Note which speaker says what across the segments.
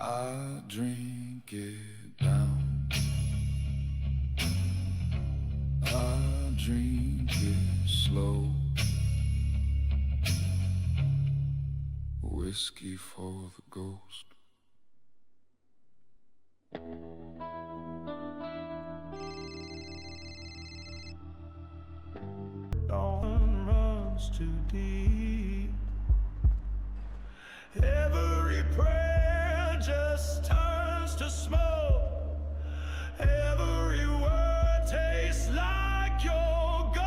Speaker 1: I drink it down. I drink it slow. Whiskey for the ghost. Dawn runs too deep. Every prayer just turns to smoke. Every word tastes like your gold.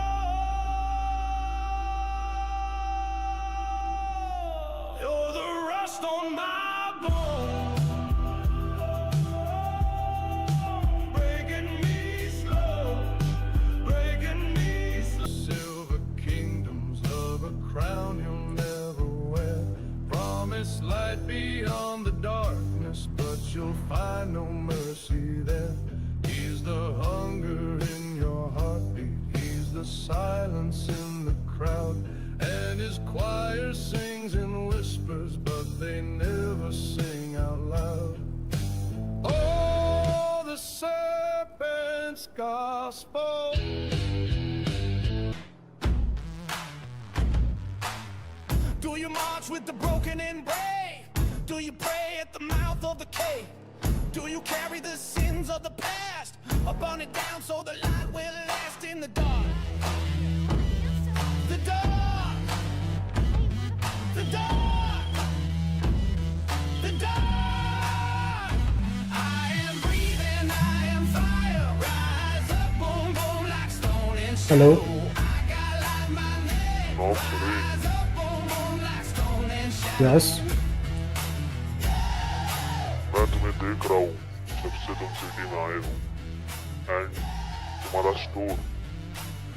Speaker 1: You're the rust on my bones, breaking me slow, breaking me slow. Silver kingdoms of a crown you'll never wear. Promise light beyond the darkness, but you'll find no mercy there. He's the hunger in your heartbeat. He's the silence in the crowd. And his choir sings in whispers, but they never sing out loud. Oh, the serpent's gospel. Do you march with the broken and brave? Do you pray at the mouth of the cave? Do you carry the sins of the past, or burn it down so the light will last in the dark? The dark, the dark, the dark. I am breathing, I am fire. Rise up, boom, boom, like stone and
Speaker 2: Hello.
Speaker 1: shadow. I got light my name. Rise up, boom, boom, like stone and shadow.
Speaker 2: Yes.
Speaker 3: मैं तुम्हें देख रहा हूँ जब से तुम city में आए हो एंड तुम्हारा स्टोर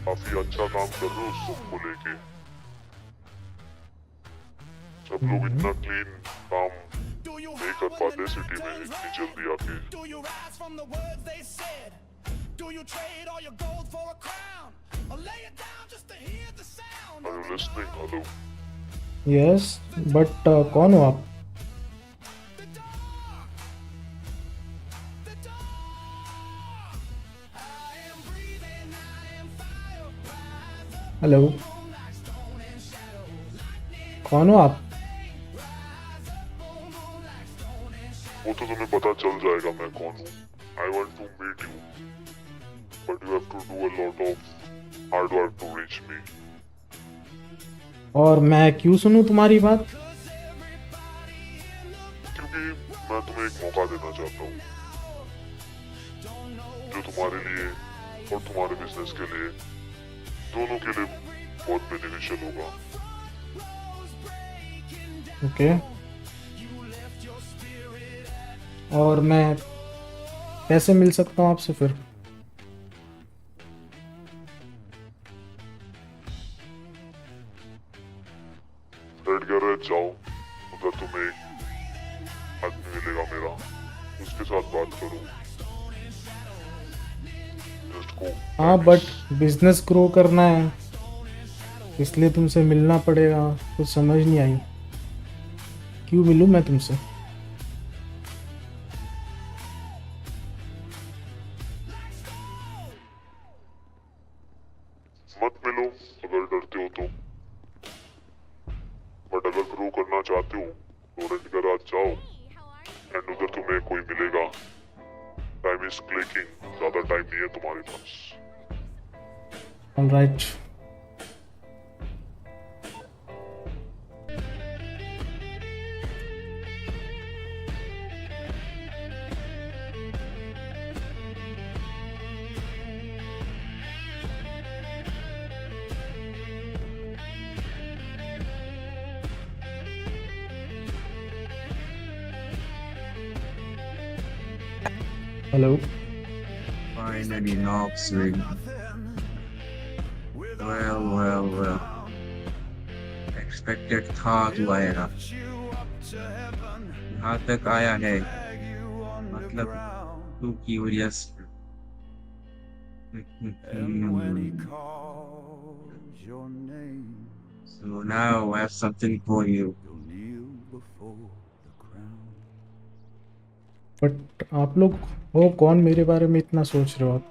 Speaker 3: काफी अच्छा काम कर रहे हो उस सबको लेके सब लोग इतना क्लीन काम नहीं कर पाते सिटी में इतनी जल्दी आके
Speaker 1: Do you rise from the words they said? Do you trade all your gold for a crown? Or lay it down just to hear the sound?
Speaker 3: Are you listening? Hello?
Speaker 2: Yes but कौन हो आप?
Speaker 1: The dark, the dark. I am breathing, I am fire. Rise up,
Speaker 2: hello,
Speaker 1: boom, like stone and shadow. Lightning,
Speaker 2: कौन हो आप?
Speaker 1: rise up, boom, boom, like stone and shadow.
Speaker 3: वो तो तुम्हें पता चल जाएगा मैं कौन हूँ I want to meet you but you have to do a lot of hard work to reach me
Speaker 2: और मैं क्यों सुनूं तुम्हारी बात?
Speaker 3: क्योंकि मैं तुम्हें एक मौका देना चाहता हूँ जो तुम्हारे लिए और तुम्हारे बिजनेस के लिए दोनों के लिए बहुत बेनिफिशियल होगा
Speaker 2: ओके। और मैं कैसे मिल सकता हूँ आपसे फिर?
Speaker 3: रेड गैरेज जाओ उधर तुम्हें एक आदमी मिलेगा मेरा उसके साथ बात करो जस्ट गो
Speaker 2: हाँ बट बिजनेस ग्रो करना है इसलिए तुमसे मिलना पड़ेगा। कुछ समझ नहीं आई, क्यों मिलूं मैं तुमसे?
Speaker 3: मत मिलो अगर डरते हो तो बट अगर ग्रो करना चाहते हो तो रेड गैरेज जाओ एंड उधर तुम्हें कोई मिलेगा टाइम इज क्लिकिंग ज्यादा टाइम नहीं है तुम्हारे पास
Speaker 2: alright. Hello.
Speaker 4: Finally, knocks ring. Well. Expected था तू आएगा, यहाँ तक आया है, मतलब तू curious. So now I have something for you.
Speaker 2: But आप लोग हो कौन मेरे बारे में इतना सोच रहे हो आप?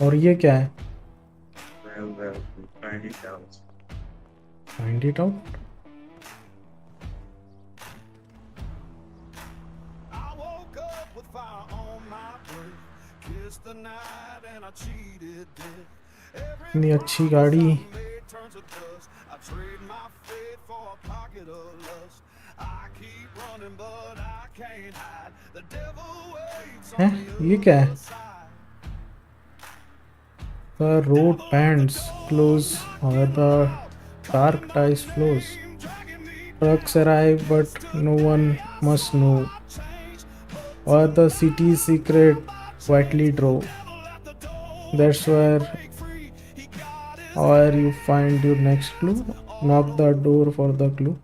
Speaker 2: और ये क्या है?
Speaker 4: Well, find it out.
Speaker 2: Find it out.
Speaker 1: I woke up with fire on my breath, kissed the night and I cheated death.
Speaker 2: इतनी अच्छी गाड़ी
Speaker 1: Made turns to dust. I trade my faith for a pocket of lust. I keep running but I can't hide. The devil waits
Speaker 2: है,
Speaker 1: on the
Speaker 2: ये क्या है?
Speaker 1: other side.
Speaker 2: The road bends close or the dark ties flows. Trucks arrive but no one must know. Or the city's secret quietly drove. That's where you find your next clue. Knock the door for the clue.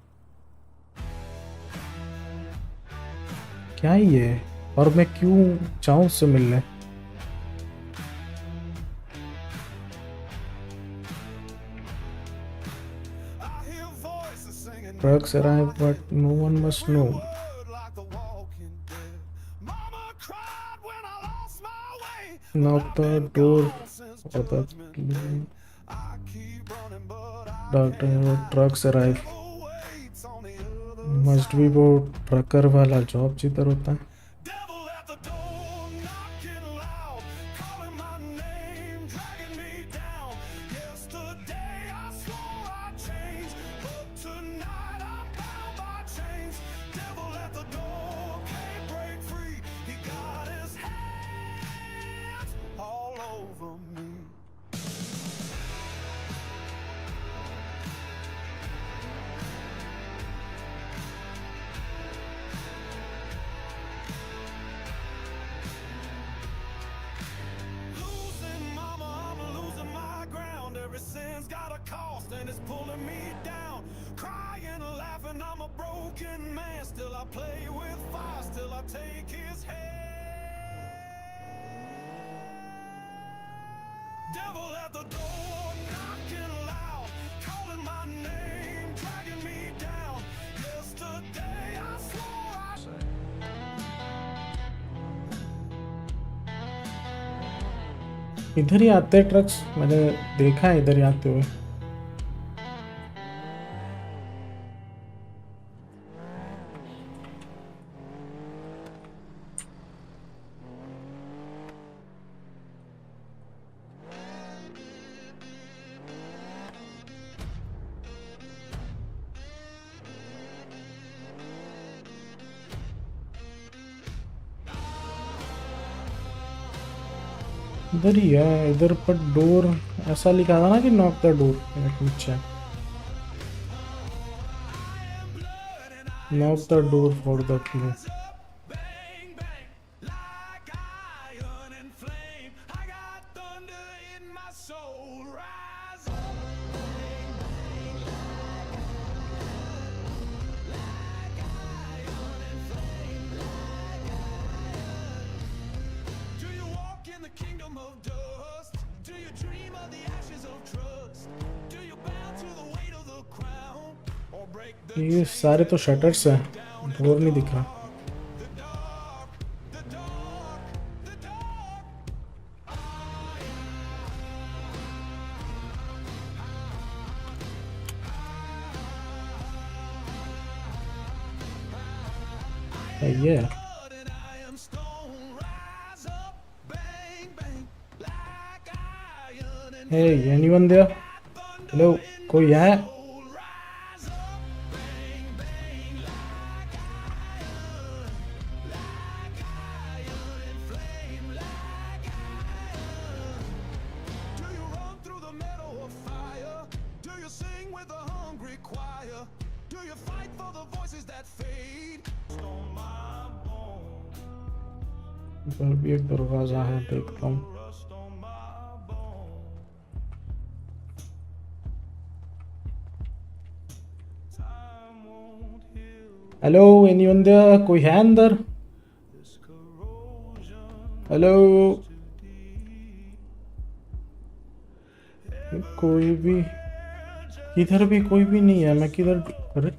Speaker 2: क्या ये है? और मैं क्यों जाऊं उससे मिलने?
Speaker 1: I hear voices singing.
Speaker 2: Trucks arrive but no one must know.
Speaker 1: Word like the walking dead. Mama cried when I lost my way.
Speaker 2: Knock the door
Speaker 1: Since
Speaker 2: for the
Speaker 1: judgment day. I keep running but I
Speaker 2: doctor trucks arrive.
Speaker 1: waits on the other.
Speaker 2: Must be वो trucker वाला job जिधर होता है।
Speaker 1: Devil at the door, knocking loud, calling my name, dragging me down. Yesterday I swore I'd change, but tonight I'm bound by chains. Devil at the door, can't break free. He got his hands all over me. Losing mama, I'm losing my ground. Every sin's got a cost and it's pulling me down. Crying, laughing, I'm a broken man. Still I play with fire, still I take his hand. Devil at the door, knocking loud, calling my name, dragging me down. Yesterday I swore I
Speaker 2: इधर ही आते हैं trucks, मैंने देखा है इधर ही आते हुए। इधर ही है, इधर पर डोर ऐसा लिखा था ना कि नॉक द डोर। अच्छा, knock the door for the clue.
Speaker 1: bang bang like iron and flame. I got thunder in my soul. Rise up, bang bang like iron and flame, like iron. Do you walk in the kingdom of dust? Do you dream of the ashes of trust? Do you bow to the weight of the crown or break the
Speaker 2: ये सारे तो shutters हैं, door नहीं दिख रहा। ये है।
Speaker 1: and I am stone. Rise up, bang bang like iron and
Speaker 2: Hey, anyone there? Hello, कोई है?
Speaker 1: rise up, bang bang like iron and flame, like iron. Do you run through the meadow of fire? Do you sing with a hungry choir? Do you fight for the voices that fade? Stone my bones,
Speaker 2: इधर भी एक दरवाजा है, देखता हूँ।
Speaker 1: rust on my bones. Time won't heal
Speaker 2: hello, anyone there? कोई है अंदर?
Speaker 1: this corrosion.
Speaker 2: हेलो, कोई भी? इधर भी कोई भी नहीं है। मैं किधर? अरे,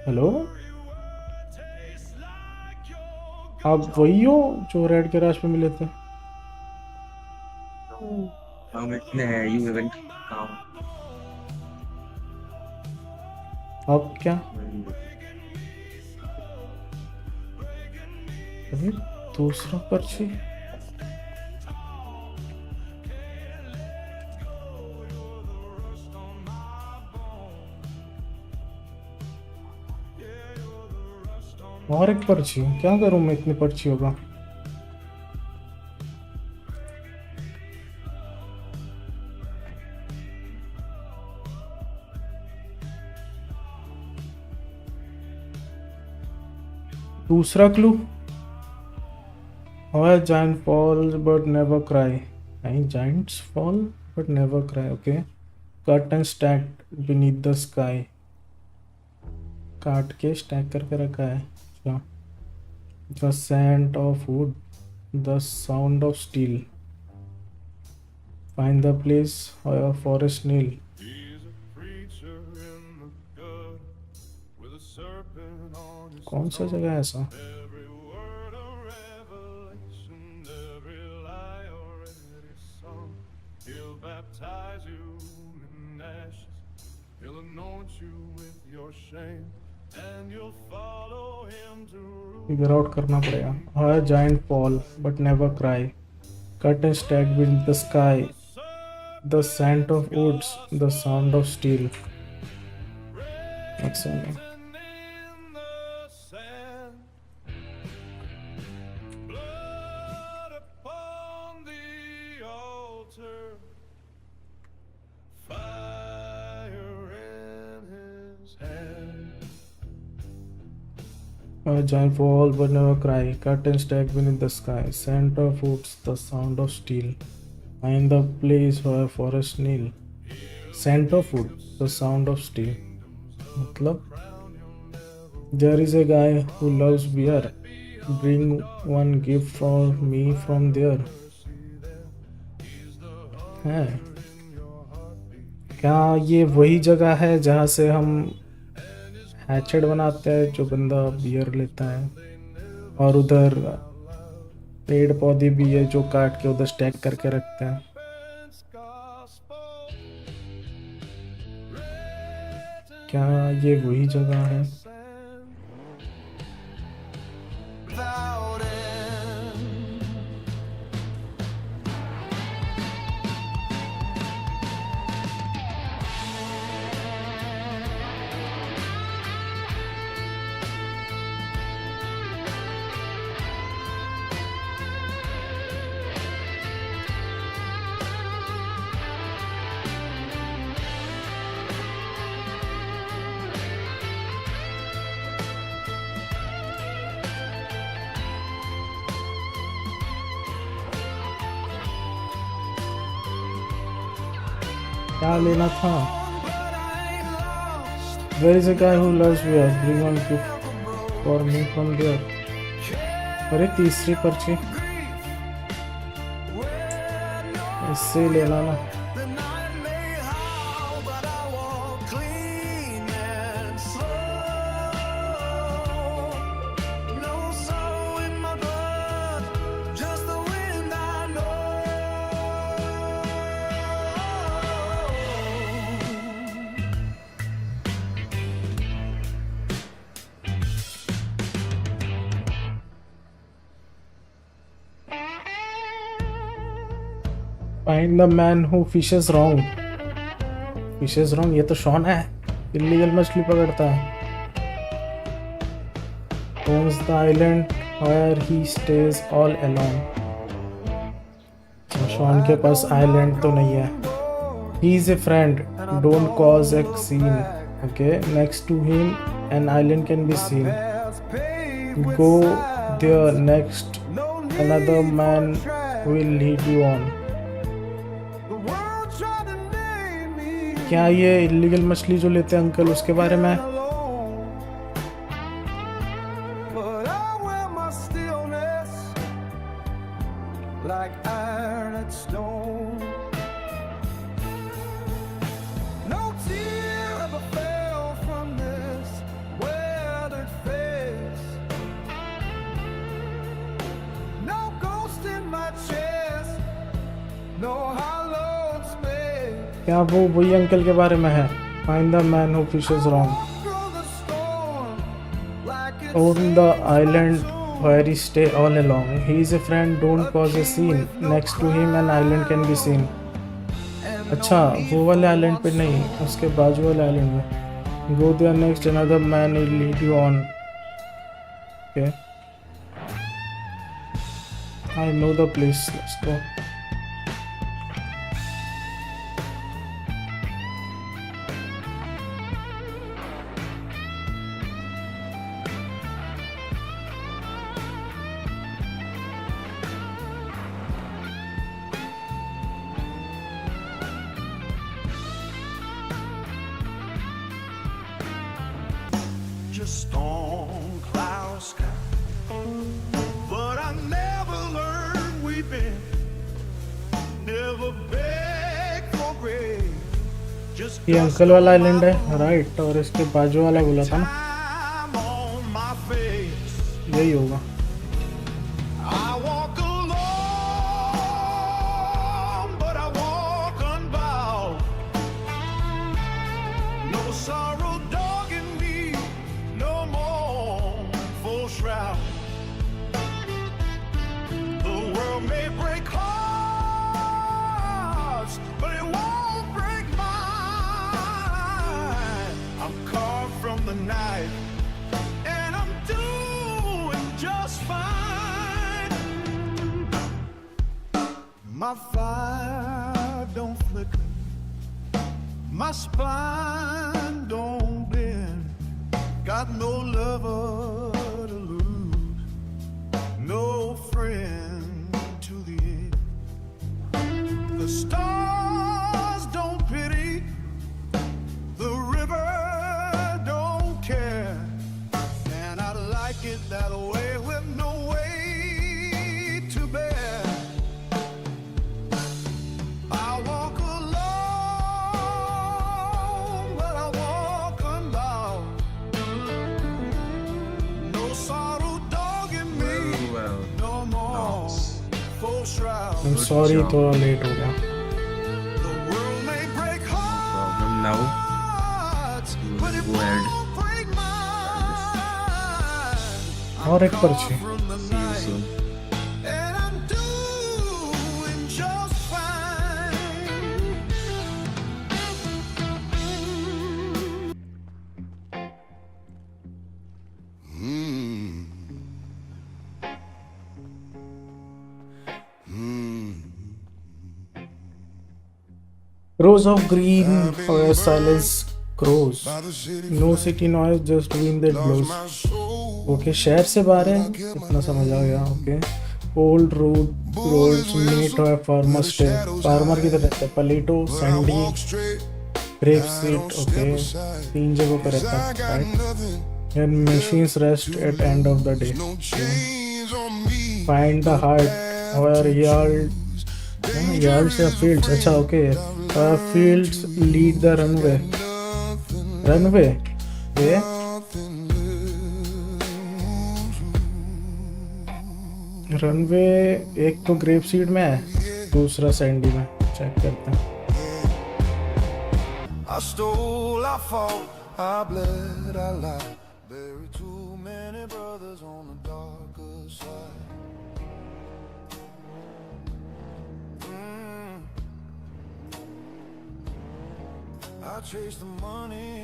Speaker 2: हेलो,
Speaker 1: Tastes like your
Speaker 2: आप वही हो जो रेड गैराज पे मिले थे?
Speaker 4: हम इतने हैं, यू इवेंट काम।
Speaker 2: अब क्या? अरे दूसरा पर्ची। और एक पर्ची, क्या करूं मैं इतनी पर्ची होगा? दूसरा clue, Why giant falls but never cry? Any giants fall but never cry. Okay. Cut and stacked beneath the sky. काट के स्टैक करके रखा है। अच्छा। The scent of wood, the sound of steel. Find the place where forest kneel.
Speaker 1: He's a preacher in the gut with a serpent on his
Speaker 2: कौन सा जगह है ऐसा?
Speaker 1: every word a revelation, every lie already sung. He'll baptize you in ashes, he'll anoint you with your shame, and you'll follow him to rule.
Speaker 2: Figure out करना पड़ेगा। Why giant fall but never cry? Cut and stack beneath the sky. The scent of woods, the sound of steel. Excellent.
Speaker 1: In the sand, blood upon the altar, fire in his hand.
Speaker 2: A giant fall but never cry. Cut and stack beneath the sky. Scent of woods, the sound of steel. Find the place where forest kneel. Scent of wood, the sound of steel. मतलब there is a guy who loves beer. Bring one gift for me from there. है क्या ये वही जगह है जहाँ से हम हैचेट बनाते हैं, जो बंदा बियर लेता है? और उधर पेड़ पौधे भी है जो काट के उधर स्टैक करके रखते हैं। क्या ये वही जगह है?
Speaker 1: Without end.
Speaker 2: क्या लेना था? There is a guy who loves beer. Bring one gift for me from there. अरे तीसरी पर्ची इससे ही लेना ना।
Speaker 1: The night may howl, but I walk clean and slow. No sorrow in my blood, just the wind I know.
Speaker 2: Find the man who fishes wrong. Fishes wrong, ये तो Shawn है, illegal मछली पकड़ता है। Owns the island where he stays all alone. Shawn के पास island तो नहीं है। He is a friend, don't cause a scene. Okay, next to him an island can be seen. Go there next, another man will lead you on. क्या ये illegal मछली जो लेते हैं अंकल उसके बारे में?
Speaker 1: But I wear my stillness like iron and stone. No tear ever fell from this weathered face.
Speaker 2: क्या वो वही अंकल के बारे में है? Find the man who fishes wrong on the island where he stay all along. He is a friend, don't cause a scene. Next to him an island can be seen. अच्छा वो वाले island पे नहीं, उसके बाजू वाले island में. Go there next, another man will lead you on. Okay. I know the place. Let's go.
Speaker 1: Just storm cloud sky, but I never learned weeping, never beg for rain. Just
Speaker 2: ये uncle वाला island है right, और इसके बाजू वाला बोला था ना,
Speaker 1: time on my face.
Speaker 2: यही होगा.
Speaker 1: I walk alone, but I walk unbound. No sorrow dogging me, no more full shroud. The world may break hearts, but it won't break mine. I'm carved from the knife, and I'm doing just fine. My fire don't flicker, my spine don't bend. Got no lover to lose, no friend to the end. The stars don't pity, the river don't care, and I like it that way with no weight to bear. I walk alone, but I walk unbound. No sorrow dogging me,
Speaker 4: Well,
Speaker 1: no more full shroud.
Speaker 2: I'm sorry थोड़ा late हो गया.
Speaker 1: The world may break
Speaker 4: problem now.
Speaker 1: hearts, but it
Speaker 4: Go ahead.
Speaker 1: won't break mine.
Speaker 2: और एक पर्ची.
Speaker 1: From the
Speaker 4: See you
Speaker 1: night,
Speaker 4: soon.
Speaker 1: and I'm doing just fine.
Speaker 2: Rows of green where silence grows. No city noise, just wind that blows. Okay शहर से बाहर है, इतना समझ आ गया. ओके ओल्ड रोड्स मीट और फार्मर स्टे. फार्मर की तरह रहता है. Plateau sandy grape seat. Okay 3 जगहों पर रहता है right. And machines rest at end of the day. Find the heart where yards या fields. अच्छा okay fields lead the runway. ये रनवे एक तो ग्रेप सीड में है, दूसरा सैंडी में. चेक करते हैं.
Speaker 1: I stole, I fought, I bled, I lied. Buried too many brothers on the darker side. I chase the money,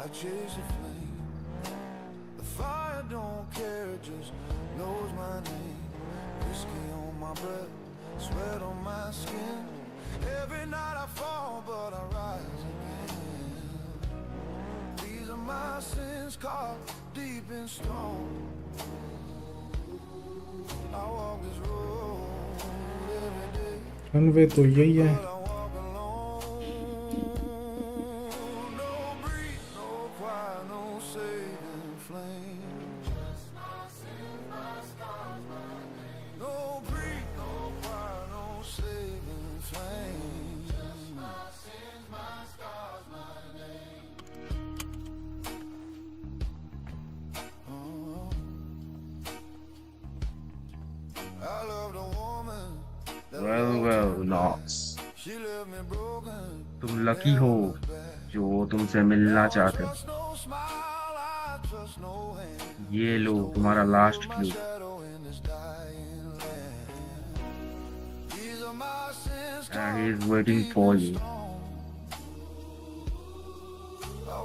Speaker 1: I chase the flame. The fire don't care, it just knows my name. Whiskey on my breath, sweat on my skin. Every night I fall, but I rise again. These are my sins, carved deep in stone. I walk this road every day.
Speaker 2: Runway तो यही है.
Speaker 1: I walk alone. No breeze, no choir, no saving flame. No breeze, no choir, no saving flame. Oh. I loved a woman that
Speaker 4: Well, Knox.
Speaker 1: she left me broken.
Speaker 4: तुम lucky हो जो वो तुमसे मिलना चाहते हो। ये लो तुम्हारा last clue. And he is waiting for you.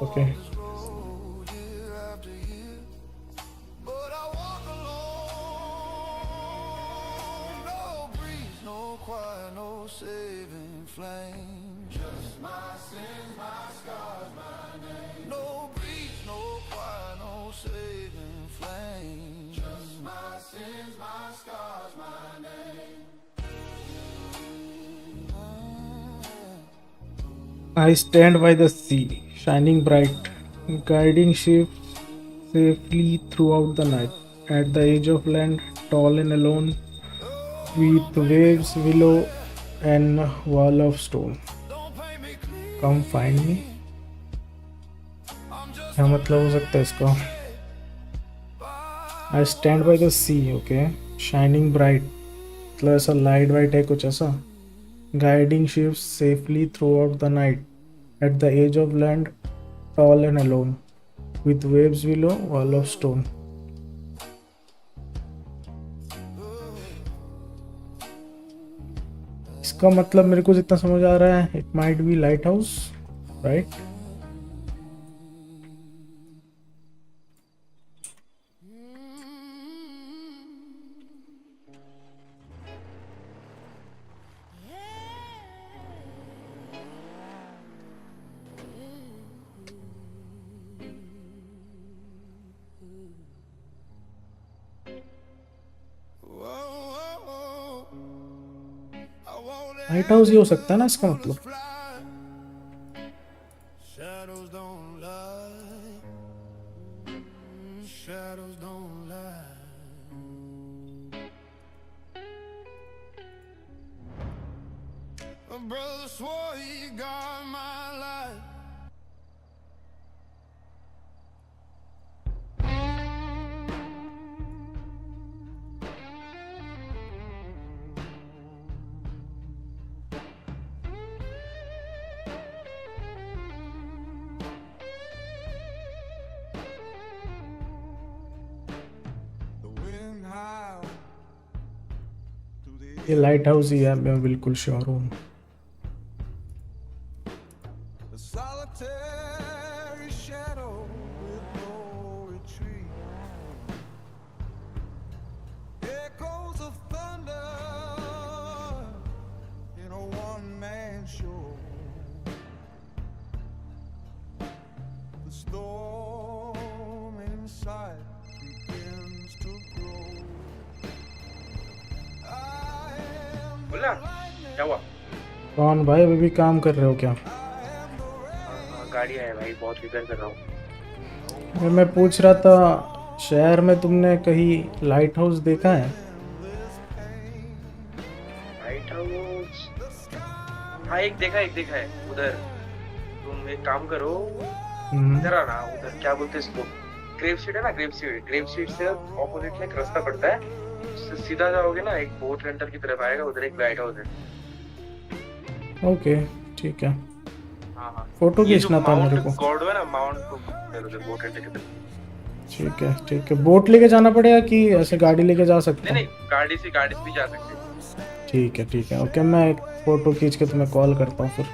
Speaker 2: Okay,
Speaker 1: Saving flame. Just my sins, my scars, my name. No breeze, no choir, no saving flame. Just my sins, my scars, my name.
Speaker 2: I stand by the sea, shining bright, guiding ships safely throughout the night. At the edge of land, tall and alone, with waves below and a wall of stone. Come find me. क्या मतलब हो सकता है इसका? I stand by the sea, okay, shining bright, मतलब ऐसा light white है कुछ ऐसा. Guiding ships safely throughout the night. At the edge of land, tall and alone, with waves below, wall of stone. इसका मतलब मेरे को जितना समझ आ रहा है, it might be lighthouse, right? Lighthouse ही हो सकता है ना इसका मतलब.
Speaker 1: Shadows don't lie. Shadows don't lie. A brother swore he got my life. The wind howled through the
Speaker 2: ये लाइट हाउस ही है, मैं बिल्कुल श्योर हूँ.
Speaker 1: The solitary shadow with no retreat. Echoes of thunder in a one-man show. The storm inside begins to grow. I am the
Speaker 4: बोला क्या हुआ?
Speaker 2: कौन भाई, अभी भी काम कर रहे हो क्या?
Speaker 4: गाड़ी है भाई, बहुत रिपेयर कर रहा हूँ।
Speaker 2: अरे मैं पूछ रहा था, शहर में तुमने कहीं लाइट हाउस देखा है?
Speaker 4: लाइट हाउस, हाँ एक देखा है उधर। तुम एक काम करो, इधर आना। उधर क्या बोलते हैं इसको, ग्रेव सीट है ना, ग्रेव सीट से ऑपोजिट में एक रास्ता पड़ता है, उससे सीधा जाओगे ना, एक बोट रेंटल की तरफ आएगा, उधर एक लाइट हाउस है।
Speaker 2: ओके ठीक है,
Speaker 4: हाँ
Speaker 2: फोटो
Speaker 4: ये जो
Speaker 2: खींचना था मेरे को.
Speaker 4: माउंट गॉड है ना, माउंट उधर बोट रेंटल की तरफ।
Speaker 2: ठीक है, बोट लेके जाना पड़ेगा कि ऐसे गाड़ी लेके जा सकता
Speaker 4: नहीं
Speaker 2: हूँ?
Speaker 4: गाड़ी से भी जा सकते हो।
Speaker 2: ठीक है, ओके, मैं एक फोटो खींच के तुम्हें कॉल करता हूँ फिर.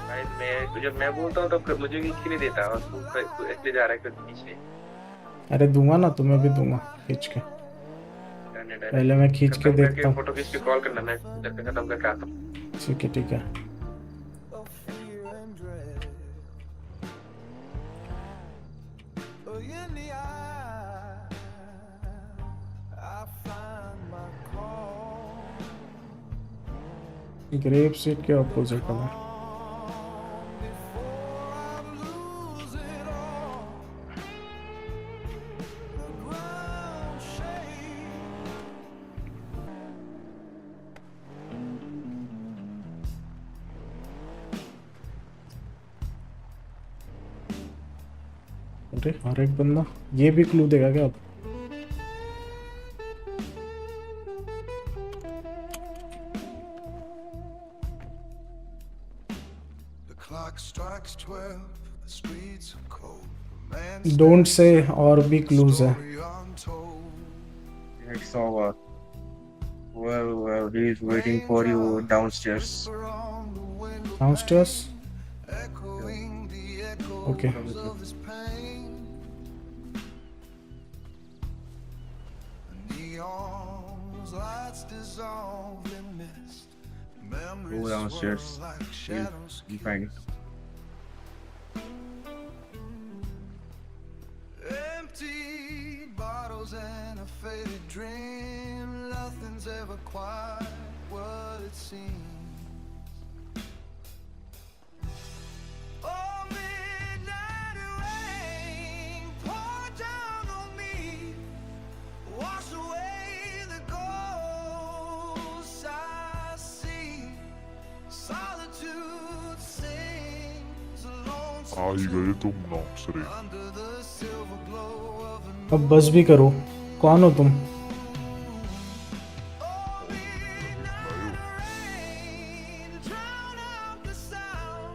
Speaker 4: भाई जब मैं बोलता हूँ तब मुझे खींच के नहीं देता, और तू इसलिए जा रहा है खींचने।
Speaker 2: अरे दूंगा ना, तुम्हें भी दूंगा खींच के. पहले मैं खींच के देखता हूँ.
Speaker 4: फोटो खींच के कॉल करना, मैं इधर पे खत्म करके आता हूँ।
Speaker 2: ठीक है.
Speaker 1: of fear and dread. Oh, in the eye, I find my call.
Speaker 2: Grape seat के ऑपोजिट है.
Speaker 1: Before I lose it all, the ground shakes.
Speaker 2: अरे हर एक बंदा ये भी क्लू देगा क्या अब?
Speaker 1: 12, the streets are cold. Man
Speaker 2: don't say और भी क्लूज है.
Speaker 1: story untold.
Speaker 4: It's over. Well, he is waiting for you downstairs.
Speaker 1: Around the window,
Speaker 2: Downstairs.
Speaker 1: echoing the echoes
Speaker 2: Okay.
Speaker 1: of his pain. Neon's lights dissolve in mist. Memories
Speaker 4: Go downstairs.
Speaker 1: swirl like shadows.
Speaker 4: You find it.
Speaker 1: Empty bottles and a faded dream. Nothing's ever quite what it seems. Oh, midnight rain, pour down on me. Wash away the ghosts I see. Solitude sings alone
Speaker 3: आ ही गए तुम नौकसरे.
Speaker 1: under the silver glow of a
Speaker 2: अब बस भी करो. कौन हो तुम?
Speaker 1: rain. Drown out the sound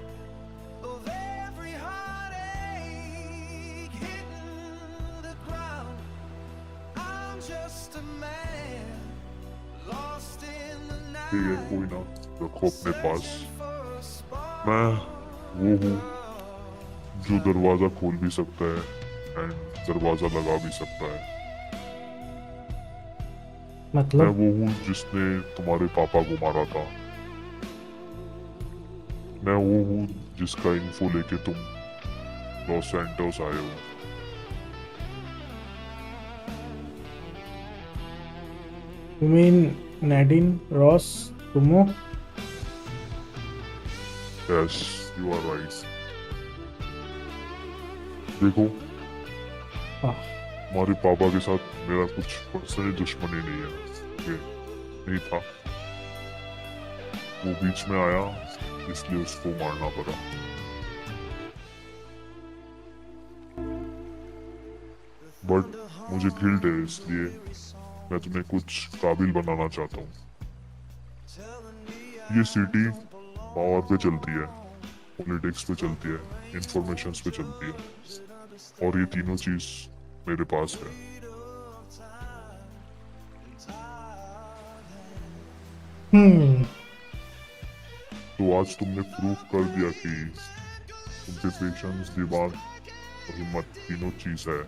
Speaker 1: of every heartache hitting the ground. I'm just a man lost in the
Speaker 3: ठीक है,
Speaker 1: night.
Speaker 3: कोई ना, रखो अपने पास.
Speaker 1: For a spark.
Speaker 3: मैं वो हूँ जो दरवाजा खोल भी सकता है एंड दरवाजा लगा भी सकता है. मैं
Speaker 2: मतलब
Speaker 3: वो हूँ जिसने तुम्हारे पापा को मारा था. मैं वो हूँ जिसका इन्फो लेके तुम लॉस सैंटोस आए हो.
Speaker 2: you mean Nadine Ross तुमो?
Speaker 3: Yes, you are right. देखो,
Speaker 2: हाँ.
Speaker 3: हमारे पापा के साथ मेरा कुछ पर्सनल दुश्मनी नहीं है. ये नहीं था. वो बीच में आया इसलिए उसको मारना पड़ा. बट मुझे गिल्ट है इसलिए मैं तुम्हें कुछ काबिल बनाना चाहता हूँ. ये सिटी पावर पे चलती है, पॉलिटिक्स पे चलती है, इंफॉर्मेशन पे चलती है, और ये तीनों चीज मेरे पास है. तो आज तुमने प्रूफ कर दिया कि तुमसे पेशेंस, दिमाग और हिम्मत तीनों चीज है.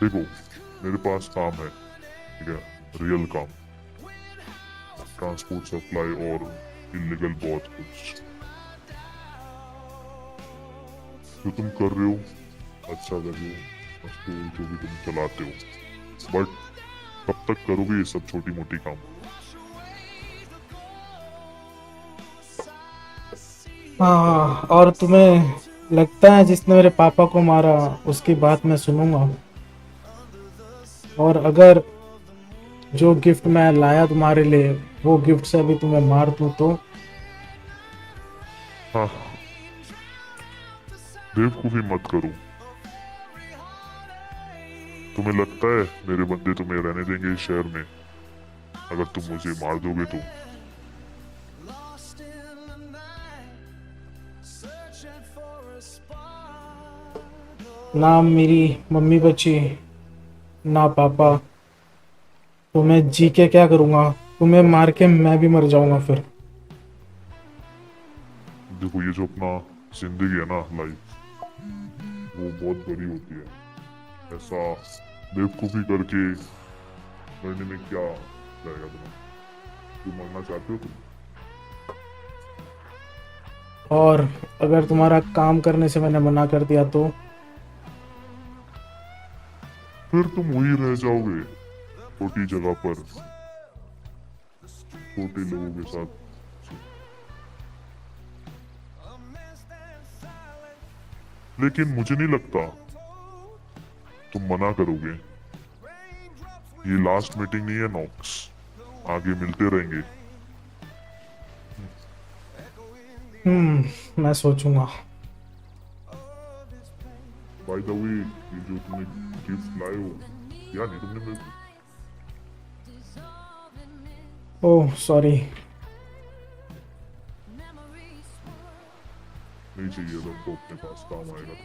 Speaker 3: देखो, मेरे पास काम है, ठीक है, रियल काम, ट्रांसपोर्ट सप्लाई और इलीगल बहुत कुछ. जो तुम कर रहे हो अच्छा कर रहे हो, स्टोर जो भी तुम चलाते हो, बट कब तक करोगे ये सब छोटी मोटी काम?
Speaker 2: हाँ, और तुम्हें लगता है जिसने मेरे पापा को मारा उसकी बात मैं सुनूंगा? और अगर जो गिफ्ट मैं लाया तुम्हारे लिए वो गिफ्ट से अभी तुम्हें मार दूं तो?
Speaker 3: हाँ, बेवकूफी मत करो. तुम्हें लगता है मेरे बंदे तुम्हें रहने देंगे इस शहर में अगर तुम मुझे मार दोगे तो?
Speaker 1: Lost in the night, searching for a spark.
Speaker 2: ना मेरी मम्मी बची ना पापा, तो मैं जी के क्या करूँगा? तुम्हें मार के मैं भी मर जाऊंगा फिर.
Speaker 3: देखो, ये जो अपना जिंदगी है ना, लाइफ, वो बहुत बड़ी होती है. ऐसा बेवकूफी करके मरने में क्या जाएगा तुम्हें? तुम मरना चाहते हो तुम?
Speaker 2: और अगर तुम्हारा काम करने से मैंने मना कर दिया तो?
Speaker 3: फिर तुम वही रह जाओगे, छोटी जगह पर, छोटे लोगों के साथ. लेकिन मुझे नहीं लगता तुम मना करोगे. ये लास्ट मीटिंग नहीं है नॉक्स, आगे मिलते रहेंगे.
Speaker 2: मैं सोचूंगा.
Speaker 3: बाय द वे, ये जो तुमने गिफ्ट लाए हो, या नहीं तुमने मेरे को?
Speaker 2: Oh sorry.
Speaker 3: नहीं चाहिए सबको अपने पास, काम आएगा तो।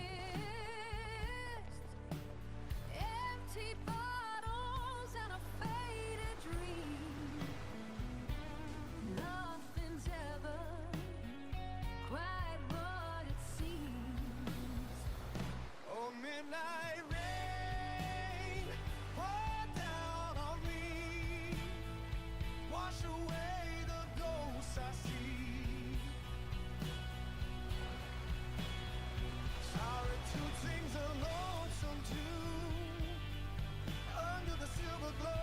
Speaker 5: Empty bottles and a faded dream. Nothing's ever quite what it seems.
Speaker 1: Oh, midnight rain, pour down on me, wash away the ghosts I see. Sorry to sing the lonesome tune under the silver glow.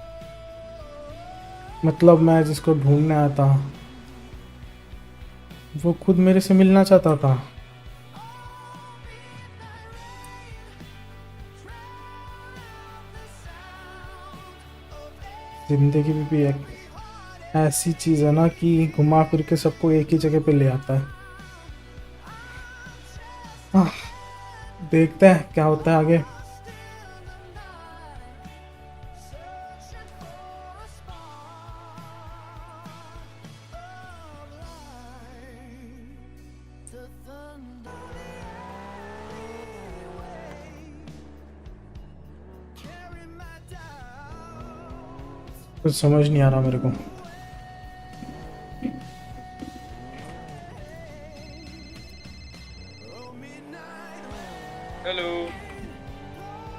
Speaker 2: मतलब मैं जिसको ढूंढने आया था वो खुद मेरे से मिलना चाहता था। जिंदगी भी एक ऐसी चीज है ना कि घुमा फिर के सबको एक ही जगह पे ले आता है। देखते हैं क्या होता है आगे। कुछ समझ नहीं आ रहा मेरे को।
Speaker 4: हेलो।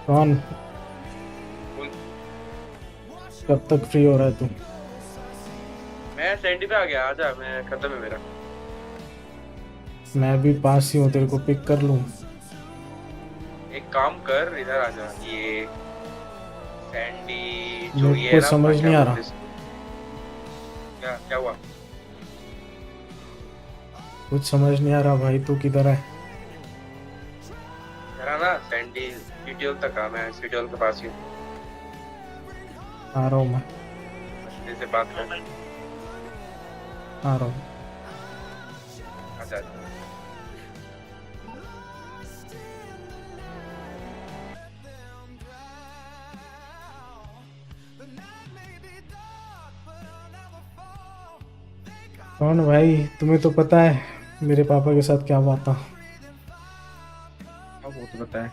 Speaker 2: कौन?
Speaker 4: बोल।
Speaker 2: कब तक फ्री हो रहा है तू?
Speaker 4: मैं सैंडी पे आ गया, आजा, मैं खत्म है मेरा।
Speaker 2: मैं भी पास ही हूँ, तेरे को पिक कर लूँ?
Speaker 4: एक काम कर, इधर आजा। ये सैंडी जो
Speaker 2: मेरे
Speaker 4: ये
Speaker 2: को
Speaker 4: है ना,
Speaker 2: समझ
Speaker 4: क्या
Speaker 2: नहीं आ
Speaker 4: बोलते
Speaker 2: रहा।
Speaker 4: इसको? क्या क्या हुआ?
Speaker 2: कुछ समझ नहीं आ रहा भाई, तू किधर है?
Speaker 4: जरा ना सैंडी सीटीओ तक आ, मैं सीटीओ के पास ही हूँ।
Speaker 2: आ रहा हूँ मैं,
Speaker 4: जैसे बात कर,
Speaker 2: आ रहा हूँ।
Speaker 4: आजा।
Speaker 2: कौन भाई? तुम्हें तो पता है मेरे पापा के साथ क्या हुआ था।
Speaker 4: अब वो तो बताए।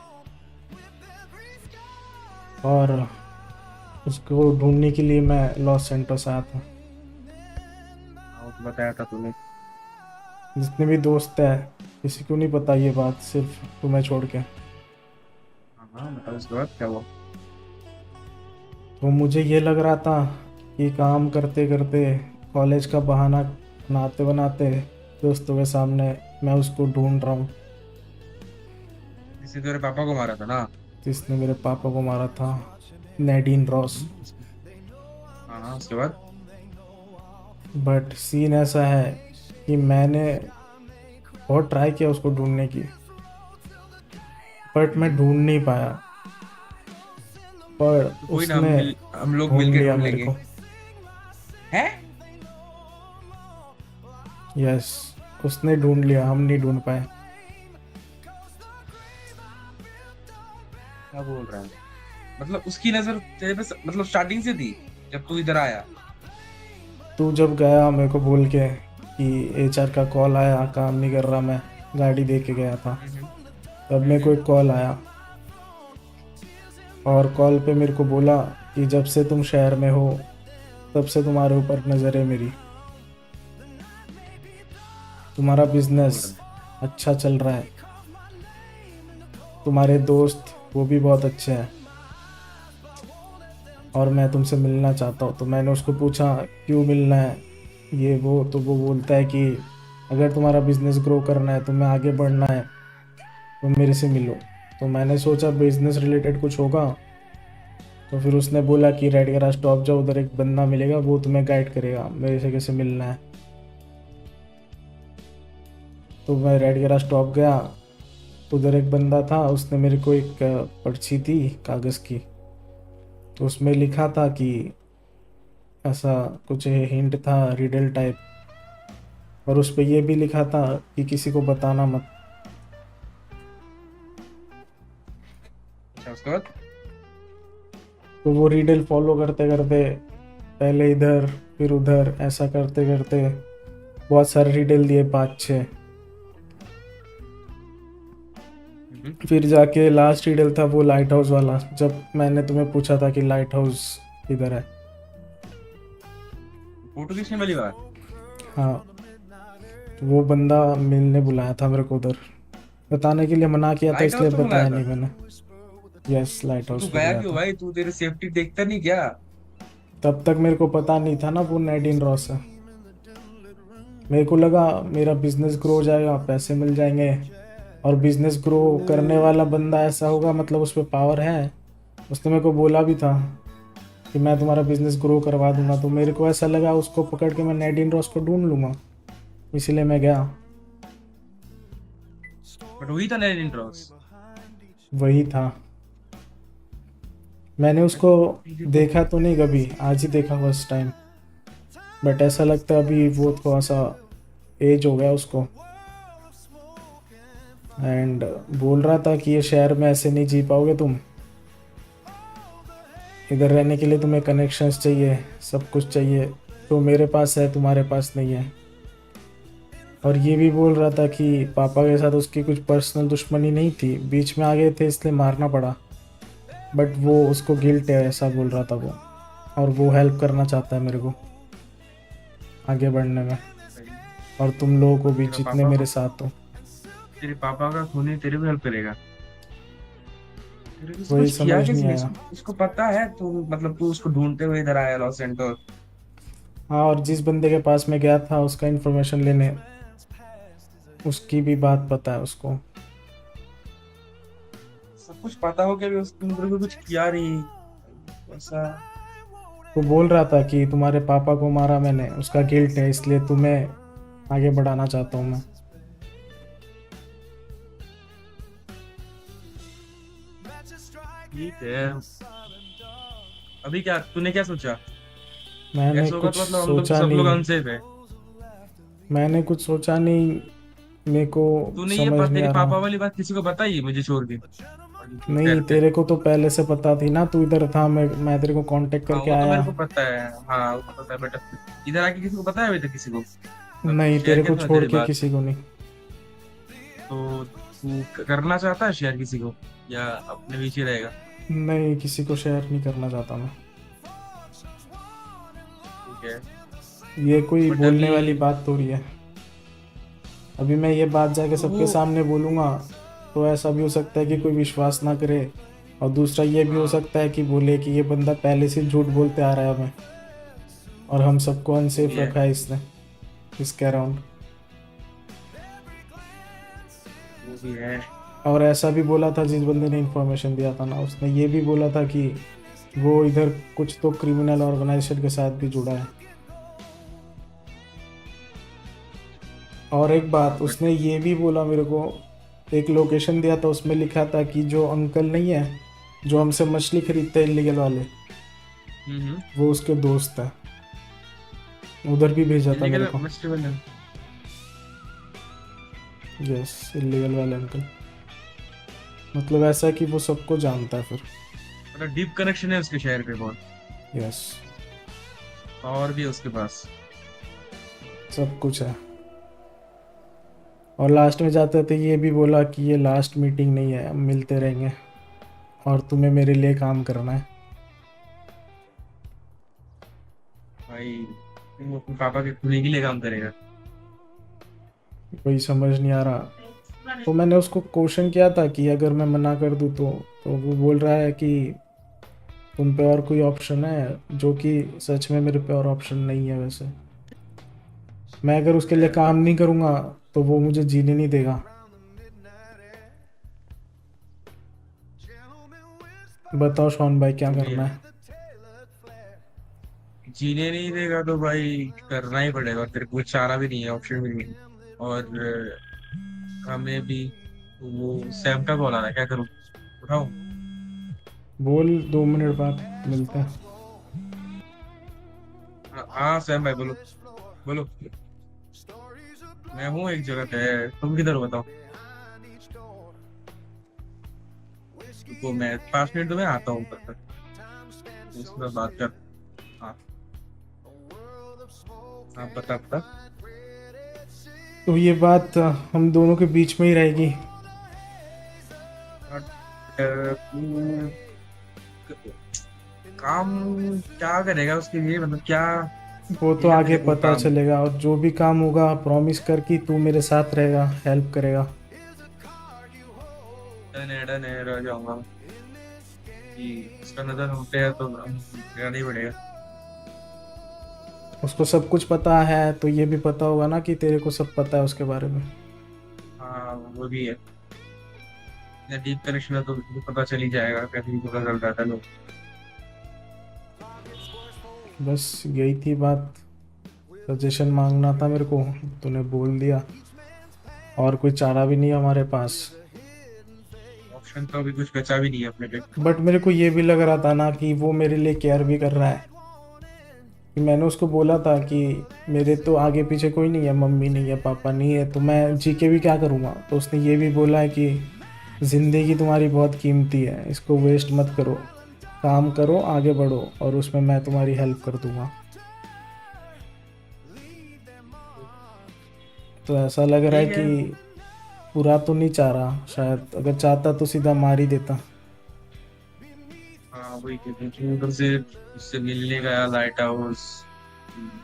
Speaker 2: और उसको ढूंढने के लिए मैं लॉस सेंटोस आया था।
Speaker 4: वो तो बताया था तूने।
Speaker 2: जितने भी दोस्त है किसी को नहीं पता ये बात, सिर्फ तुम्हें छोड़ के।
Speaker 4: हाँ बताओ, उसके बाद क्या हुआ?
Speaker 2: तो मुझे ये लग रहा था कि काम करते करते, कॉलेज का बहाना बनाते बनाते दोस्तों के सामने मैं उसको ढूंढ रहा हूँ
Speaker 4: जिसने तेरे पापा को मारा था ना?
Speaker 2: जिसने मेरे पापा को मारा था, नैडीन रॉस।
Speaker 4: हाँ, उसके बाद?
Speaker 2: बट सीन ऐसा है कि मैंने बहुत ट्राई किया उसको ढूंढने की, बट मैं ढूंढ नहीं पाया। पर
Speaker 4: कोई ना,
Speaker 2: उसने
Speaker 4: हम लोग
Speaker 2: ढूंढ
Speaker 4: मिलके
Speaker 2: लिया
Speaker 4: ढूंढ
Speaker 2: मेरे
Speaker 4: लेंगे।
Speaker 2: को।
Speaker 4: हैं?
Speaker 2: यस, उसने ढूंढ लिया, हम नहीं ढूंढ पाए।
Speaker 4: क्या बोल रहा है? मतलब उसकी नजर तेरे पे मतलब स्टार्टिंग से थी जब तू इधर आया?
Speaker 2: तू जब गया मेरे को बोल के कि एचआर का कॉल आया, काम नहीं कर रहा, मैं गाड़ी दे के गया था, तब मेरे को एक कॉल आया। और कॉल पे मेरे को बोला कि जब से तुम शहर में हो तब से तुम्हारे ऊपर नज़र है मेरी, तुम्हारा बिजनेस अच्छा चल रहा है, तुम्हारे दोस्त वो भी बहुत अच्छे हैं, और मैं तुमसे मिलना चाहता हूँ। तो मैंने उसको पूछा क्यों मिलना है ये वो, तो वो बोलता है कि अगर तुम्हारा बिजनेस ग्रो करना है, तुम्हें आगे बढ़ना है, तो मेरे से मिलो। तो मैंने सोचा बिजनेस रिलेटेड कुछ होगा, तो फिर उसने बोला कि रेड गैराज स्टॉप जाओ, उधर एक बंदा मिलेगा, वो तुम्हें गाइड करेगा मेरे से कैसे मिलना है। तो मैं रेड गैराज स्टॉप गया, उधर एक बंदा था, उसने मेरे को एक पर्ची दी कागज़ की, तो उसमें लिखा था कि ऐसा कुछ हिंट था, रिडल टाइप, और उस पर यह भी लिखा था कि किसी को बताना मत।
Speaker 4: अच्छा, उसके बाद?
Speaker 2: तो वो रिडल फॉलो करते करते, पहले इधर फिर उधर, ऐसा करते करते बहुत सारे रिडल दिए, 5-6। फिर जाके लास्ट डिटेल था वो लाइट हाउस वाला, जब मैंने तुम्हें पूछा था कि लाइट हाउस किधर है।
Speaker 6: फोटो खींचने वाली बात।
Speaker 2: हाँ, तो वो बंदा मिलने बुलाया था मेरे को उधर, बताने के लिए मना किया था
Speaker 6: लाइट
Speaker 2: इसलिए
Speaker 6: हाउस तो
Speaker 2: बताया
Speaker 6: बुलाया
Speaker 2: नहीं मैंने। यस, लाइट
Speaker 6: तू
Speaker 2: हाउस पे
Speaker 6: गया
Speaker 2: बुलाया
Speaker 6: क्यों
Speaker 2: था।
Speaker 6: भाई? तू तेरे सेफ्टी देखता नहीं क्या?
Speaker 2: तब तक मेरे को पता नहीं था ना वो नैडिन रॉस है। मेरे को लगा मेरा बिजनेस ग्रो हो जाएगा, पैसे मिल जाएंगे, और बिजनेस ग्रो करने वाला बंदा ऐसा होगा, मतलब उस पर पावर है। उसने मेरे को बोला भी था कि मैं तुम्हारा बिजनेस ग्रो करवा दूंगा, तो मेरे को ऐसा लगा उसको पकड़ के मैं नैडिन रॉस को ढूंढ लूंगा, इसीलिए मैं गया।
Speaker 6: बट वही था नैडिन रॉस।
Speaker 2: वही था। मैंने उसको देखा तो नहीं कभी, आज ही देखा फर्स्ट टाइम। बट ऐसा लगता है अभी वो थोड़ा सा एज हो गया उसको, एंड बोल रहा था कि ये शहर में ऐसे नहीं जी पाओगे तुम, इधर रहने के लिए तुम्हें कनेक्शंस चाहिए, सब कुछ चाहिए, तो मेरे पास है तुम्हारे पास नहीं है। और ये भी बोल रहा था कि पापा के साथ उसकी कुछ पर्सनल दुश्मनी नहीं थी, बीच में आ गए थे इसलिए मारना पड़ा, बट वो उसको गिल्ट है ऐसा बोल रहा था वो, और वो हेल्प करना चाहता है मेरे को आगे बढ़ने में, और तुम लोगों को भी
Speaker 6: तेरा
Speaker 2: जितने
Speaker 6: पापा
Speaker 2: मेरे
Speaker 6: को-
Speaker 2: साथ हो।
Speaker 6: तेरे पापा का खून है, तेरे भी हेल्प करेगा। तेरे को
Speaker 2: वही
Speaker 6: कुछ किया
Speaker 2: समझ नहीं
Speaker 6: किसने?
Speaker 2: आया।
Speaker 6: उसको पता है तू, मतलब तू उसको ढूंढते हुए इधर आया लॉस एंटोस।
Speaker 2: हाँ, और जिस बंदे के पास मैं गया था उसका इन्फॉर्मेशन लेने, उसकी भी बात पता है उसको।
Speaker 6: सब कुछ पता हो के भी उसने तेरे को कुछ किया नहीं ऐसा।
Speaker 2: वो बोल रहा था कि तुम्हारे पापा को मारा मैंने, उसका गिल्ट है, इसलिए तुम्हें आगे बढ़ाना चाहता हूँ मैं।
Speaker 6: ठीक है। अभी क्या तूने क्या सोचा?
Speaker 2: मैंने
Speaker 6: ऐसा होगा
Speaker 2: कुछ
Speaker 6: तो मतलब हम लोग
Speaker 2: सोचा
Speaker 6: सब लोग
Speaker 2: नहीं,
Speaker 6: अनसेफ है।
Speaker 2: मैंने कुछ सोचा नहीं, मेरे को
Speaker 6: तूने ये
Speaker 2: समझ नहीं
Speaker 6: तेरी
Speaker 2: आ
Speaker 6: पापा
Speaker 2: रहा।
Speaker 6: वाली बात किसी को बताई मुझे छोड़ के?
Speaker 2: नहीं,
Speaker 6: करते।
Speaker 2: तेरे को तो पहले से पता थी ना, तू इधर था, मैं तेरे को कांटेक्ट
Speaker 6: हाँ
Speaker 2: करके
Speaker 6: वो तो
Speaker 2: आया।
Speaker 6: मेरे को पता है। हाँ वो तो पता है बट इधर आके किसी को पता है अभी तक किसी को? अब
Speaker 2: नहीं,
Speaker 6: शेयर
Speaker 2: तेरे
Speaker 6: किया
Speaker 2: को
Speaker 6: था
Speaker 2: छोड़
Speaker 6: तेरी
Speaker 2: के
Speaker 6: बात।
Speaker 2: किसी को नहीं।
Speaker 6: तो तू करना चाहता है शेयर किसी को या अपने बीच ही रहेगा?
Speaker 2: नहीं, किसी को शेयर नहीं करना चाहता मैं।
Speaker 6: ठीक है।
Speaker 2: ये कोई
Speaker 6: बट
Speaker 2: बोलने
Speaker 6: अभी
Speaker 2: वाली बात थोड़ी है। अभी मैं ये बात जाके
Speaker 6: तो
Speaker 2: सबके
Speaker 6: वो
Speaker 2: सामने बोलूँगा तो ऐसा भी हो सकता है कि कोई विश्वास ना करे, और दूसरा ये भी हो
Speaker 6: हाँ,
Speaker 2: सकता है कि बोले कि ये बंदा पहले से झूठ बोलते आ रहा है हमें, और हम सबको
Speaker 6: वो
Speaker 2: अनसेफ
Speaker 6: भी है।
Speaker 2: रखा है इसने, इसके अराउंड।
Speaker 6: वो भी है।
Speaker 2: और ऐसा भी बोला था जिस बंदे ने इन्फॉर्मेशन दिया था ना, उसने ये भी बोला था कि वो इधर कुछ तो क्रिमिनल ऑर्गेनाइजेशन के साथ भी जुड़ा है। और एक
Speaker 6: हाँ
Speaker 2: बात
Speaker 6: बट
Speaker 2: उसने ये भी बोला मेरे को, एक लोकेशन दिया था उसमें लिखा था कि जो अंकल नहीं है जो हमसे मछली खरीदते हैं इलीगल वाले, वो उसके दोस्त है। उधर भी भेजा था मेरे
Speaker 6: इलीगल
Speaker 2: को।
Speaker 6: मछली वाले।
Speaker 2: यस, इलीगल वाले अंकल, मतलब ऐसा है कि वो सबको जानता है फिर।
Speaker 6: मतलब डीप कनेक्शन है उसके शहर पे बहुत।
Speaker 2: यस,
Speaker 6: और भी है उसके पास।
Speaker 2: सब कुछ है। और लास्ट में जाते थे ये भी बोला कि ये लास्ट मीटिंग नहीं है, हम मिलते रहेंगे, और तुम्हें मेरे लिए काम करना है।
Speaker 6: भाई वो अपने पापा के खूनी के लिए काम करेगा।
Speaker 2: कोई समझ नहीं आ रहा। तो मैंने उसको क्वेश्चन किया था कि अगर मैं मना कर दूँ तो वो बोल रहा है कि तुम पे और कोई ऑप्शन है, जो कि सच में मेरे पे और ऑप्शन नहीं है वैसे। मैं अगर उसके लिए काम नहीं करूँगा तो वो मुझे जीने नहीं देगा। बताओ शॉन भाई, क्या करना है?
Speaker 6: जीने नहीं देगा तो भाई करना ही पड़ेगा, और तेरे को कुछ चारा भी नहीं है, ऑप्शन भी नहीं है। और हमें भी वो सैम का कॉल आ रहा है, क्या करूँ? उठाऊं?
Speaker 2: बोल, 2 मिनट बाद मिलते हैं।
Speaker 6: हाँ सैम भाई बोलो। बोलो। मैं हूँ एक जगह पे, तुम किधर हो बताओ? तो मैं 5 मिनट तो मैं आता हूँ ऊपर तक, उसके बाद बात कर। हाँ हाँ बता बता।
Speaker 2: तो ये बात हम दोनों के बीच में ही रहेगी।
Speaker 6: काम क्या करेगा उसके लिए, मतलब क्या
Speaker 2: वो तो
Speaker 6: दिया
Speaker 2: आगे
Speaker 6: तेरे को
Speaker 2: पता
Speaker 6: काम?
Speaker 2: चलेगा, और जो भी काम होगा प्रॉमिस कर कि तू मेरे साथ रहेगा, हेल्प करेगा।
Speaker 6: डन है, रह जाऊंगा कि उसका नजर हम पे है तो रहना ही पड़ेगा।
Speaker 2: उसको सब कुछ पता है तो ये भी पता होगा ना कि तेरे को सब पता है उसके बारे में।
Speaker 6: हाँ वो भी है, डीप कनेक्शन है तो पता चल ही जाएगा, कभी भी पता चल जाता है लोग।
Speaker 2: बस यही थी बात, सजेशन मांगना था मेरे को, तूने बोल दिया। और कोई चारा भी नहीं है हमारे पास।
Speaker 6: ऑप्शन तो अभी कुछ बचा भी नहीं है अपने पे।
Speaker 2: बट मेरे को ये भी लग रहा था ना कि वो मेरे लिए केयर भी कर रहा है। कि मैंने उसको बोला था कि मेरे तो आगे पीछे कोई नहीं है, मम्मी नहीं है, पापा नहीं है, तो मैं जी के भी क्या करूँगा। तो उसने ये भी बोला है कि ज़िंदगी तुम्हारी बहुत कीमती है, इसको वेस्ट मत करो, काम करो, आगे बढ़ो, और उसमें मैं तुम्हारी हेल्प कर दूँगा। तो ऐसा लग रहा है
Speaker 6: ठीक है।
Speaker 2: कि पूरा तो नहीं चाह रहा, शायद अगर चाहता तो सीधा मार ही देता।
Speaker 6: हाँ वही कहते हैं कि उधर से उससे मिलने गया लाइट हाउस,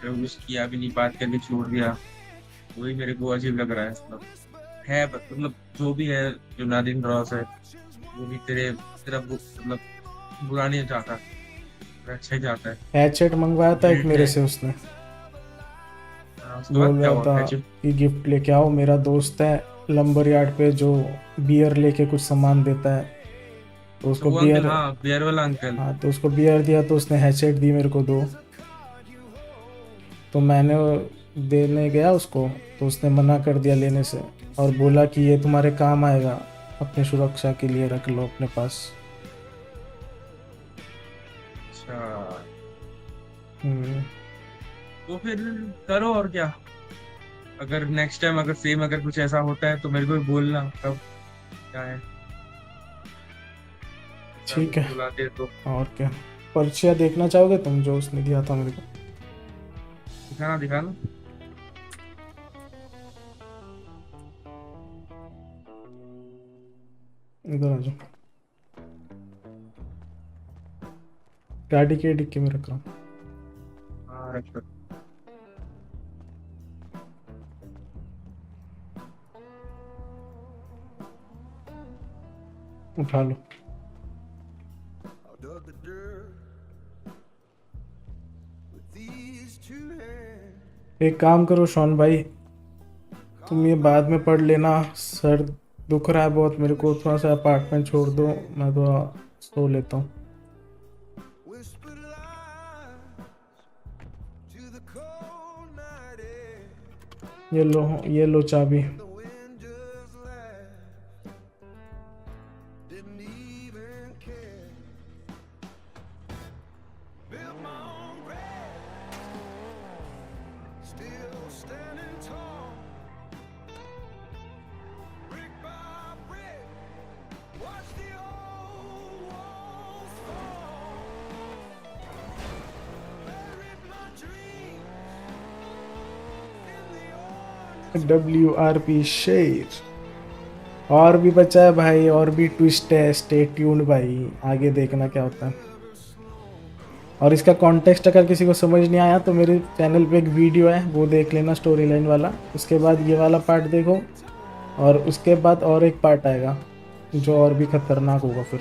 Speaker 6: विश किया भी नहीं, बात करके छोड़ दिया। वही मेरे को अजीब लग रहा है, मतलब है मतलब जो भी है, जो नादिम रॉस है वो भी तेरा मतलब बुरा नहीं चाहता, तेरा अच्छा ही चाहता है।
Speaker 2: हैचेट मंगवाया था एक
Speaker 6: गिल्ट
Speaker 2: मेरे
Speaker 6: है।
Speaker 2: से उसने,
Speaker 6: उसके बाद
Speaker 2: बोल
Speaker 6: क्या
Speaker 2: रहा
Speaker 6: हुआ
Speaker 2: था
Speaker 6: कैचिप?
Speaker 2: कि गिफ्ट लेके आओ, मेरा दोस्त है लंबर यार्ड पे जो बियर लेके कुछ सामान देता है, तो
Speaker 6: तो
Speaker 2: उसको
Speaker 6: वो अंकल,
Speaker 2: बियर।
Speaker 6: हाँ बियर वाला अंकल।
Speaker 2: हाँ, तो उसको बियर दिया तो उसने हैचेट दी मेरे को दो। तो मैंने देने गया उसको, तो उसने मना कर दिया लेने से, और बोला कि ये तुम्हारे काम आएगा, अपनी सुरक्षा के लिए रख लो अपने पास।
Speaker 6: अच्छा,
Speaker 2: हम्म,
Speaker 6: तो फिर करो और क्या। अगर नेक्स्ट टाइम अगर सेम अगर कुछ ऐसा होता है तो मेरे को भी बोलना तब, क्या है ऐसा
Speaker 2: ठीक
Speaker 6: कुछ
Speaker 2: है।
Speaker 6: बुलाते तो।
Speaker 2: और क्या, पर्चियाँ देखना चाहोगे तुम जो उसने दिया था मेरे को?
Speaker 6: दिखाना दिखाना।
Speaker 2: इधर आ जाओ, गाड़ी के डिक्की में रखा।
Speaker 6: हाँ रख रख।
Speaker 2: उठा लो।
Speaker 1: I dug the dirt with these two hands.
Speaker 2: एक काम करो शॉन भाई, तुम ये बाद में पढ़ लेना, सर दुख रहा है बहुत मेरे को, थोड़ा सा अपार्टमेंट छोड़ दो, मैं थोड़ा सो लेता हूँ।
Speaker 1: Whispered lies to the cold night air.
Speaker 2: ये लो चाबी।
Speaker 1: The wind just laughed, didn't even care. Built my own grave, still standing tall. Brick by brick, watch the old walls fall. Buried my dreams in the old
Speaker 2: WRP शेर। और भी बचा है भाई, और भी ट्विस्ट है, स्टे ट्यून्ड भाई, आगे देखना क्या होता है। और इसका कॉन्टेक्स्ट अगर किसी को समझ नहीं आया तो मेरे चैनल पे एक वीडियो है, वो देख लेना स्टोरी लाइन वाला, उसके बाद ये वाला पार्ट देखो, और उसके बाद और एक पार्ट आएगा जो और भी खतरनाक होगा फिर।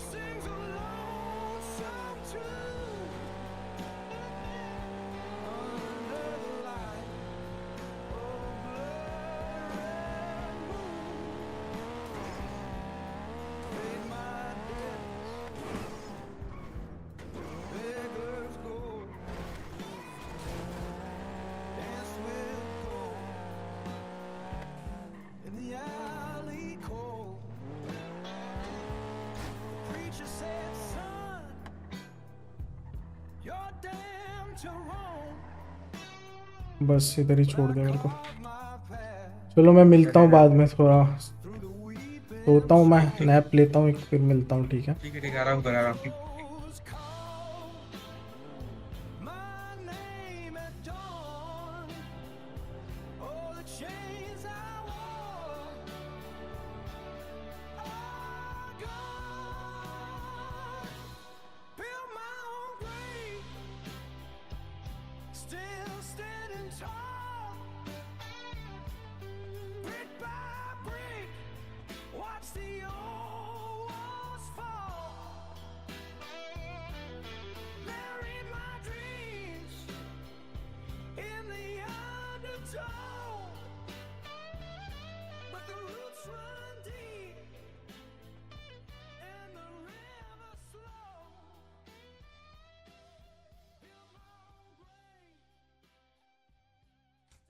Speaker 1: sings a lonesome tune under the light of blood moon. Paid my debts, beggars go, dance with gold in the alley cold. Preacher said, son, you're damned to roam
Speaker 2: बस इधर ही छोड़ दे मेरे को।
Speaker 1: my path
Speaker 2: चलो मैं मिलता हूँ बाद में, थोड़ा
Speaker 1: through the weeping.
Speaker 2: सोता हूँ मैं, नैप लेता हूँ एक, फिर मिलता हूँ, ठीक है।
Speaker 6: ठीक है, आराम कर आराम।